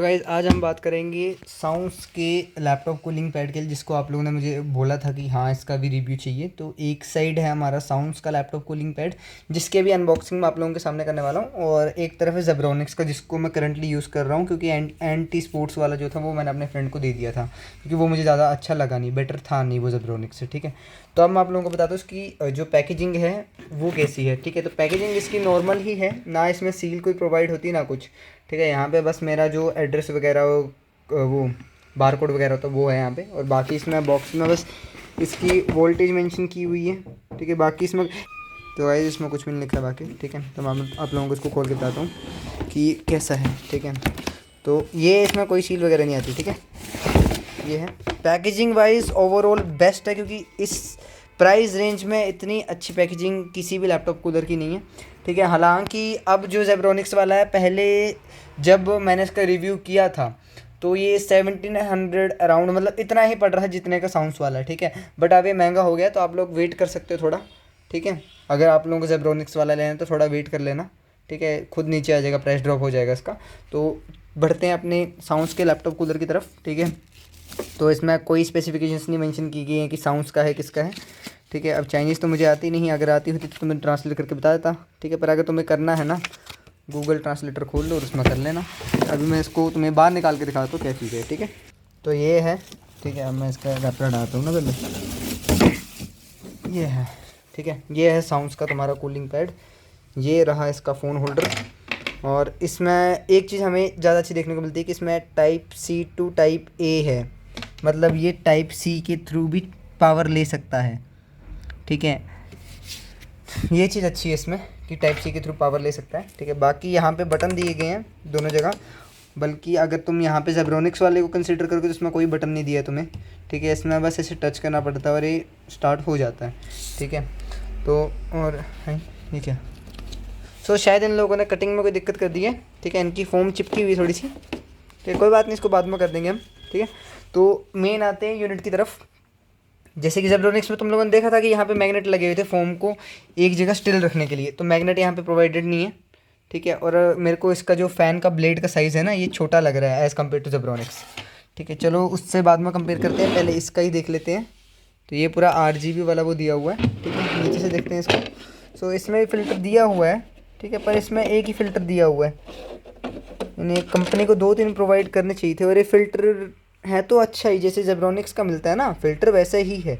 तो गाइज़ आज हम बात करेंगे साउंड्स के लैपटॉप कूलिंग पैड के लिए, जिसको आप लोगों ने मुझे बोला था कि हाँ इसका भी रिव्यू चाहिए। तो एक साइड है हमारा साउंड्स का लैपटॉप कूलिंग पैड, जिसके भी अनबॉक्सिंग मैं आप लोगों के सामने करने वाला हूँ। और एक तरफ है जेब्रोनिक्स का, जिसको मैं करंटली यूज़ कर रहा हूँ, क्योंकि एंटी स्पोर्ट्स वाला जो था वो मैंने अपने फ्रेंड को दे दिया था, क्योंकि वो मुझे ज़्यादा अच्छा लगा नहीं, बेटर था नहीं वो जेब्रोनिक्स से। ठीक है, तो अब मैं आप लोगों को बताता हूँ उसकी जो पैकेजिंग है वो कैसी है। ठीक है, तो पैकेजिंग इसकी नॉर्मल ही है, ना इसमें सील कोई प्रोवाइड होती ना कुछ। ठीक है, यहाँ पे बस मेरा जो एड्रेस वगैरह वो बार कोड वगैरह होता है वो है यहाँ पे, और बाकी इसमें बॉक्स में बस इसकी वोल्टेज मेंशन की हुई है। ठीक है, बाकी इसमें तो गाइस इसमें कुछ भी नहीं लिखा है बाकी। ठीक है, तो मैं आप लोगों को इसको खोल के बताता हूँ कि कैसा है। ठीक है, तो ये इसमें कोई सील वगैरह नहीं आती। ठीक है, ये है पैकेजिंग वाइज ओवरऑल बेस्ट है, क्योंकि इस प्राइस रेंज में इतनी अच्छी पैकेजिंग किसी भी लैपटॉप कूलर की नहीं है। ठीक है, हालांकि अब जो जेब्रोनिक्स वाला है, पहले जब मैंने इसका रिव्यू किया था तो ये 1700 अराउंड, मतलब इतना ही पड़ रहा है जितने का साउंड्स वाला है। ठीक है, बट अब ये महंगा हो गया, तो आप लोग वेट कर सकते हो थोड़ा। ठीक है, अगर आप लोगों को जेब्रोनिक्स वाला लेना है तो थोड़ा वेट कर लेना। ठीक है, खुद नीचे आ जाएगा, प्राइस ड्रॉप हो जाएगा इसका। तो बढ़ते हैं अपने साउंड्स के लैपटॉप कूलर की तरफ। ठीक है, तो इसमें कोई स्पेसिफिकेशंस नहीं मेंशन की गई हैं कि साउंड्स का है किसका है। ठीक है, अब चाइनीज़ तो मुझे आती नहीं, अगर आती होती तो तुम्हें ट्रांसलेट करके बता देता। ठीक है, पर अगर तुम्हें करना है ना, गूगल ट्रांसलेटर खोल लो और उसमें कर लेना। अभी मैं इसको तुम्हें बाहर निकाल के दिखाता हूँ क्या चीज़ है। ठीक है, तो ये है। ठीक है, अब मैं इसका रैपर हटाता हूँ ना पहले। ये है। ठीक है, ये है साउंड्स का तुम्हारा कूलिंग पैड। ये रहा इसका फ़ोन होल्डर। और इसमें एक चीज़ हमें ज़्यादा अच्छी देखने को मिलती है कि इसमें type C to type A है, मतलब ये टाइप सी के थ्रू भी पावर ले सकता है। ठीक है, ये चीज़ अच्छी है इसमें कि टाइप सी के थ्रू पावर ले सकता है। ठीक है, बाकी यहाँ पे बटन दिए गए हैं दोनों जगह, बल्कि अगर तुम यहाँ पे जेब्रोनिक्स वाले को कंसिडर करोगे तो इसमें कोई बटन नहीं दिया है तुम्हें। ठीक है, इसमें बस ऐसे टच करना पड़ता है और ये स्टार्ट हो जाता है। ठीक है, तो और है ये क्या, शायद इन लोगों ने कटिंग में कोई दिक्कत कर दी है। ठीक है, इनकी फोम चिपकी हुई थोड़ी सी। ठीक है, कोई बात नहीं, इसको बाद में कर देंगे हम। ठीक है, तो मेन आते हैं यूनिट की तरफ। जैसे कि जेब्रोनिक्स में तुम लोगों ने देखा था कि यहाँ पे मैग्नेट लगे हुए थे फोम को एक जगह स्टिल रखने के लिए, तो मैग्नेट यहाँ पे प्रोवाइडेड नहीं है। ठीक है, और मेरे को इसका जो फ़ैन का ब्लेड का साइज़ है ना, ये छोटा लग रहा है एज़ कम्पेयर टू जेब्रोनिक्स। ठीक है, चलो उससे बाद में कंपेयर करते हैं, पहले इसका ही देख लेते हैं। तो ये पूरा RGB वाला वो दिया हुआ है। ठीक है, नीचे से देखते हैं इसको। इसमें भी फ़िल्टर दिया हुआ है। ठीक है, पर इसमें एक ही फ़िल्टर दिया हुआ है, यानी कंपनी को 2-3 प्रोवाइड करने चाहिए थे। और ये फ़िल्टर है तो अच्छा ही, जैसे जेब्रोनिक्स का मिलता है ना फ़िल्टर, वैसे ही है।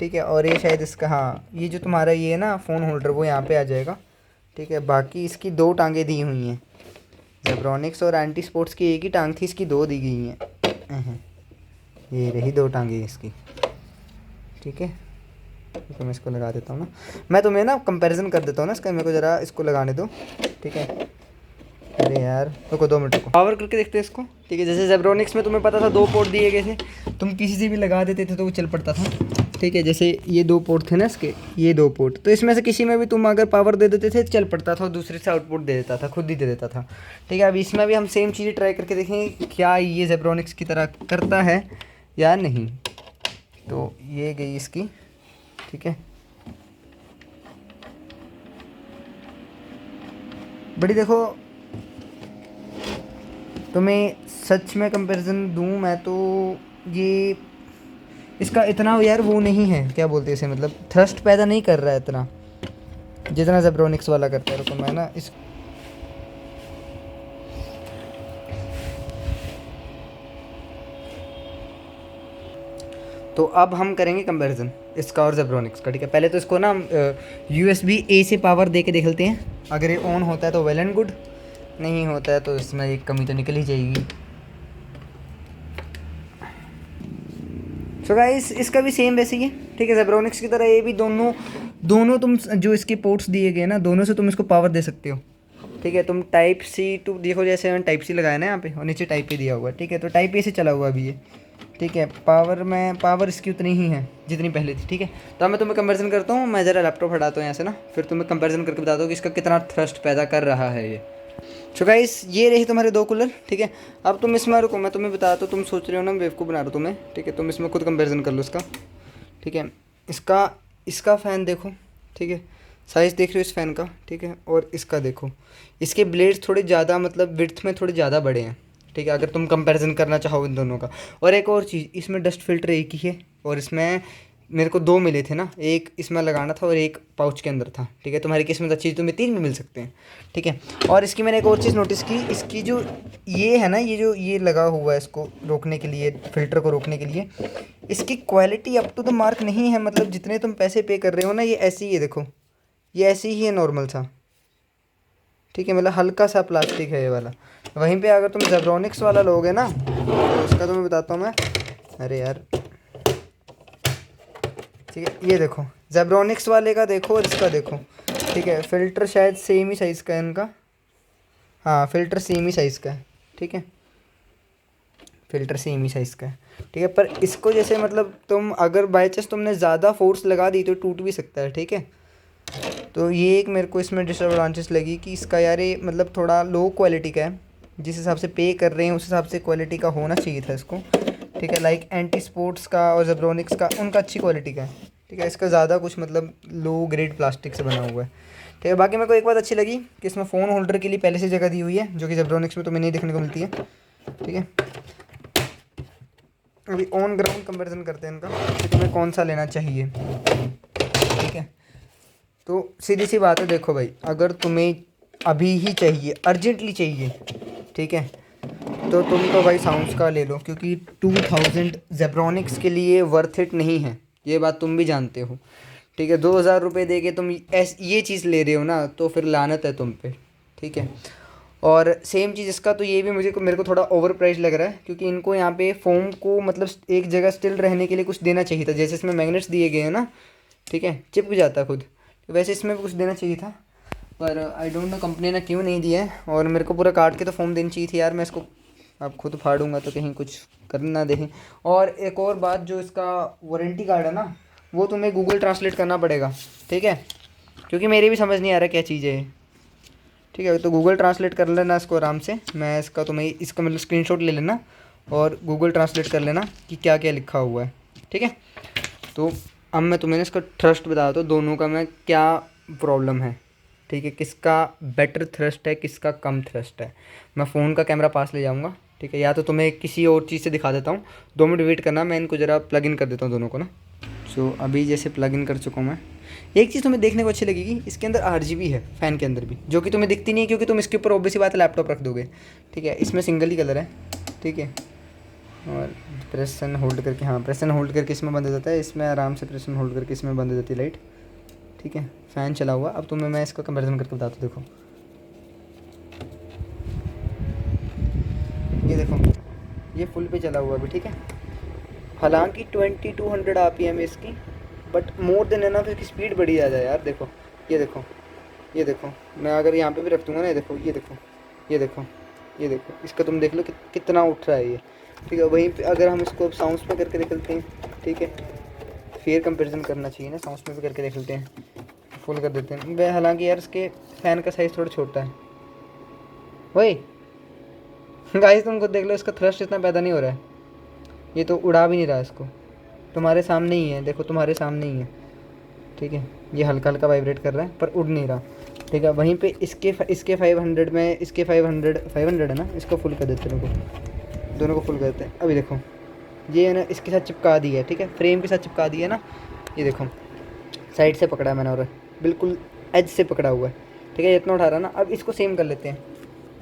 ठीक है, और ये शायद इसका, हाँ ये जो तुम्हारा ये है ना फ़ोन होल्डर, वो यहाँ पे आ जाएगा। ठीक है, बाकी इसकी 2 टांगें दी हुई हैं। जेब्रोनिक्स और एंटी स्पोर्ट्स की एक ही टांग थी, इसकी 2 दी गई हैं। ये रही 2 टांगें इसकी। ठीक है, तो मैं इसको लगा देता हूँ ना, मैं तुम्हें ना कंपैरिजन कर देता हूँ ना इसका, मेरे को ज़रा इसको लगाने दो। ठीक है, अरे यार रुको 2 मिनट को पावर करके देखते हैं इसको। ठीक है, जैसे जेब्रोनिक्स में तुम्हें पता था 2 पोर्ट दिए गए थे, तुम किसी से भी लगा देते थे तो वो चल पड़ता था। ठीक है, जैसे ये 2 पोर्ट थे ना इसके, ये 2 पोर्ट, तो इसमें से किसी में भी तुम अगर पावर दे देते थे चल पड़ता था, और दूसरे से आउटपुट दे देता था, खुद ही दे देता था। ठीक है, अब इसमें भी हम सेम चीज़ ट्राई करके देखेंगे क्या ये जेब्रोनिक्स की तरह करता है या नहीं। तो ये गई इसकी। ठीक है, बड़ी देखो, तो मैं सच में कंपैरिजन दूं मैं तो ये इसका इतना यार वो नहीं है, क्या बोलते हैं इसे, मतलब थ्रस्ट पैदा नहीं कर रहा है इतना जितना जेब्रोनिक्स वाला करता है। रुको मैं ना इस तो अब हम करेंगे कंपैरिजन इसका और जेब्रोनिक्स का। ठीक है, पहले तो इसको ना USB-A से पावर दे के देख लेते हैं। अगर ये ऑन होता है तो वेल एंड गुड, नहीं होता है तो इसमें एक कमी तो निकल ही जाएगी। गाइस इसका भी सेम वैसे ही है। ठीक है, जेब्रोनिक्स की तरह ये भी दोनों तुम जो इसके पोर्ट्स दिए गए ना, दोनों से तुम इसको पावर दे सकते हो। ठीक है, तुम टाइप सी टू देखो, जैसे मैंने टाइप सी लगाया ना यहाँ पे, और नीचे टाइप ए दिया हुआ है। ठीक है, तो टाइप ए से चला हुआ अभी ये। ठीक है, पावर इसकी उतनी ही है जितनी पहले थी। ठीक है, तो अब मैं तुम्हें कंपैरिजन करता हूँ, मैं ज़रा लैपटॉप हटाता हूँ यहाँ से ना, फिर तुम्हें कंपैरिजन करके बताता हूँ कि इसका कितना थ्रस्ट पैदा कर रहा है ये। गाइस ये रही तुम्हारे 2 कूलर। ठीक है, अब तुम इसमें रुको, मैं तुम्हें बताता हूँ, तुम सोच रहे हो ना बेवकूफ़ बना रहा हूँ तुम्हें। ठीक है, तुम इसमें खुद कंपैरिजन कर लो इसका। ठीक है, इसका फ़ैन देखो। ठीक है, साइज़ देख रहे हो इस फ़ैन का। ठीक है, और इसका देखो, इसके ब्लेड्स थोड़े ज़्यादा, मतलब विड्थ में थोड़े ज़्यादा बड़े हैं। ठीक है, अगर तुम कंपैरिजन करना चाहो इन दोनों का। और एक और चीज़, इसमें डस्ट फिल्टर एक ही है, और इसमें मेरे को 2 मिले थे ना, एक इसमें लगाना था और एक पाउच के अंदर था। ठीक है, तुम्हारी किस्मत अच्छी है, तुम्हें 3 भी मिल सकते हैं। ठीक है, और इसकी मैंने एक और चीज़ नोटिस की, इसकी जो ये है ना, ये जो ये लगा हुआ है इसको रोकने के लिए, फ़िल्टर को रोकने के लिए, इसकी quality up to the mark नहीं है। मतलब जितने तुम पैसे पे कर रहे हो ना, ये ऐसी ही है, देखो ये ऐसी ही है नॉर्मल सा। ठीक है, मतलब हल्का सा प्लास्टिक है ये वाला। वहीं पे अगर तुम जेब्रॉनिक्स वाला लोगे ना, तो उसका तुम्हें बताता हूँ मैं। अरे यार, ठीक है, ये देखो जेब्रॉनिक्स वाले का देखो और इसका देखो। ठीक है, फ़िल्टर शायद सेम ही साइज़ का है इनका। हाँ, फ़िल्टर सेम ही साइज़ का है। ठीक है, फ़िल्टर सेम ही साइज़ का है। ठीक है, पर इसको जैसे मतलब तुम अगर बाई चांस तुमने ज़्यादा फोर्स लगा दी तो टूट भी सकता है। ठीक है, तो ये एक मेरे को इसमें डिसएडवांटेज लगी कि इसका यार ये मतलब थोड़ा लो क्वालिटी का है। जिस हिसाब से पे कर रहे हैं उस हिसाब से क्वालिटी का होना चाहिए था इसको। ठीक है, लाइक एंटी स्पोर्ट्स का और जेब्रॉनिक्स का, उनका अच्छी क्वालिटी का है। ठीक है, इसका ज़्यादा कुछ मतलब लो ग्रेड प्लास्टिक से बना हुआ है। ठीक है, बाकी मेरे को एक बात अच्छी लगी कि इसमें फ़ोन होल्डर के लिए पहले से जगह दी हुई है, जो कि जेब्रॉनिक्स में तुम्हें नहीं देखने को मिलती है। ठीक है, अभी ऑन ग्राउंड कंपेरिजन करते हैं इनका कि तुम्हें कौन सा लेना चाहिए। ठीक है, तो सीधी सी बात है, देखो भाई, अगर तुम्हें अभी ही चाहिए, अर्जेंटली चाहिए, ठीक है, तो तुम तो भाई साउंड्स का ले लो, क्योंकि 2000 जेब्रॉनिक्स के लिए वर्थ इट नहीं है, ये बात तुम भी जानते हो। ठीक है, 2000 रुपये दे के तुम ये चीज़ ले रहे हो ना, तो फिर लानत है तुम पे। ठीक है, और सेम चीज़ इसका, तो ये भी मेरे को थोड़ा ओवर प्राइस लग रहा है, क्योंकि इनको यहाँ पे फ़ोम को मतलब एक जगह स्टिल रहने के लिए कुछ देना चाहिए था, जैसे इसमें मैग्नेट्स दिए गए हैं ना। ठीक है, चिपक जाता खुद, तो वैसे इसमें भी कुछ देना चाहिए था, पर आई डोंट नो कंपनी ने क्यों नहीं दिया है। और मेरे को पूरा काट के तो फ़ोम देनी चाहिए थी यार, मैं इसको अब खुद फाड़ूंगा तो कहीं कुछ कर ना दें। और एक और बात, जो इसका वारंटी कार्ड है ना, वो तुम्हें गूगल ट्रांसलेट करना पड़ेगा। ठीक है, क्योंकि मेरी भी समझ नहीं आ रहा क्या चीज़ है। ठीक है, तो गूगल ट्रांसलेट कर लेना इसको आराम से। मैं इसका तुम्हें इसका मतलब स्क्रीनशॉट ले लेना और गूगल ट्रांसलेट कर लेना कि क्या क्या लिखा हुआ है। ठीक है, तो अब मैं तुम्हें इसका थ्रस्ट बताता हूँ, दोनों का मैं क्या प्रॉब्लम है। ठीक है, किसका बेटर थ्रस्ट है, किसका कम थ्रस्ट है। मैं फ़ोन का कैमरा पास ले जाऊँगा। ठीक है, या तो तुम्हें किसी और चीज़ से दिखा देता हूँ, 2 मिनट वेट करना, मैं इनको ज़रा प्लग इन कर देता हूँ दोनों को ना। सो अभी जैसे प्लग इन कर चुका हूँ मैं। एक चीज़ तुम्हें देखने को अच्छी लगेगी, इसके अंदर RGB है फ़ैन के अंदर भी, जो कि तुम्हें दिखती नहीं है, क्योंकि तुम इसके ऊपर ऑब्वियसली बात है लैपटॉप रख दोगे। ठीक है, इसमें सिंगल ही कलर है। ठीक है, और प्रेस एंड होल्ड करके, हाँ प्रेस एंड होल्ड करके इसमें बंद हो जाता है, इसमें आराम से प्रेस एंड होल्ड करके इसमें बंद हो जाती है लाइट। ठीक है, फ़ैन चला हुआ। अब तुम्हें मैं इसका कंपैरिजन करके बताता हूँ, देखो ये देखो, ये फुल पे चला हुआ अभी। ठीक है, हालांकि 2200 RPM है इसकी, बट मोर देन एनफ इसकी स्पीड बड़ी ज़्यादा है यार। देखो ये देखो, ये देखो, मैं अगर यहाँ पे भी रख दूँगा ना, ये देखो, ये देखो, ये देखो, ये देखो, इसका तुम देख लो कितना उठ रहा है ये। ठीक है, वहीं पे अगर हम इसको अब साउंड्स में करके देख लेते हैं। ठीक है, फेयर कंपैरिजन करना चाहिए ना, साउंड्स में भी करके देख लेते हैं, फुल कर देते हैं। वह हालांकि यार इसके फ़ैन का साइज़ थोड़ा छोटा है। वही गाइस, तुम खुद देख लो, इसका थ्रस्ट इतना पैदा नहीं हो रहा है, ये तो उड़ा भी नहीं रहा इसको, तुम्हारे सामने ही है, देखो तुम्हारे सामने ही है। ठीक है, ये हल्का हल्का वाइब्रेट कर रहा है पर उड़ नहीं रहा। ठीक है, वहीं पे इसके 500 में, इसके 500 है ना, इसको फुल कर देते हैं, दोनों को फुल कर देते हैं। अभी देखो, ये है ना, इसके साथ चिपका दी है। ठीक है, फ्रेम के साथ चिपका दी है ना, ये देखो साइड से पकड़ा है मैंने और बिल्कुल एज से पकड़ा हुआ है। ठीक है, ये इतना उठा रहा है ना, अब इसको सेम कर लेते हैं,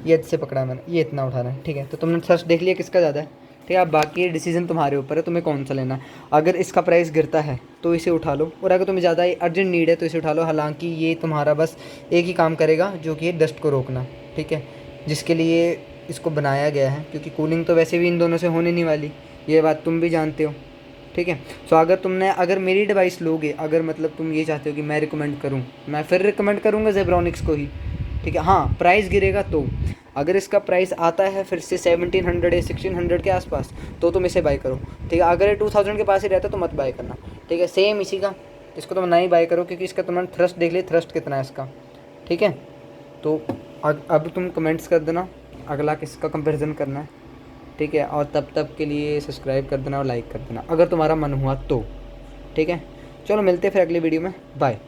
ये एज से पकड़ा है मैंने, ये इतना उठा रहा है। ठीक है, तो तुमने थ्रस्ट देख लिया किसका ज़्यादा है। ठीक है, अब बाकी डिसीजन तुम्हारे ऊपर है, तुम्हें कौन सा लेना है। अगर इसका प्राइस गिरता है तो इसे उठा लो, और अगर तुम्हें ज़्यादा अर्जेंट नीड है तो इसे उठा लो। हालांकि ये तुम्हारा बस एक ही काम करेगा, जो कि है डस्ट को रोकना। ठीक है, जिसके लिए इसको बनाया गया है, क्योंकि कूलिंग तो वैसे भी इन दोनों से होने नहीं वाली, ये बात तुम भी जानते हो। ठीक है, सो अगर मेरी डिवाइस लोगे, अगर मतलब तुम ये चाहते हो कि मैं रिकमेंड करूँ, मैं फिर रिकमेंड करूँगा जेब्रॉनिक्स को ही। ठीक है, हाँ प्राइस गिरेगा तो, अगर इसका प्राइस आता है फिर से 1700 या 1600 के आसपास, तो तुम इसे बाय करो। ठीक है, अगर ये 2000 के पास ही रहता तो मत बाय करना। ठीक है, सेम इसी का, इसको तुम नहीं बाय करो, क्योंकि इसका तुमने थ्रस्ट देख लिया, थ्रस्ट कितना है इसका। ठीक है, तो अब तुम कमेंट्स कर देना अगला किसका कंपैरिजन करना है। ठीक है, और तब के लिए सब्सक्राइब कर देना और लाइक कर देना अगर तुम्हारा मन हुआ तो। ठीक है, चलो मिलते हैं फिर अगली वीडियो में, बाय।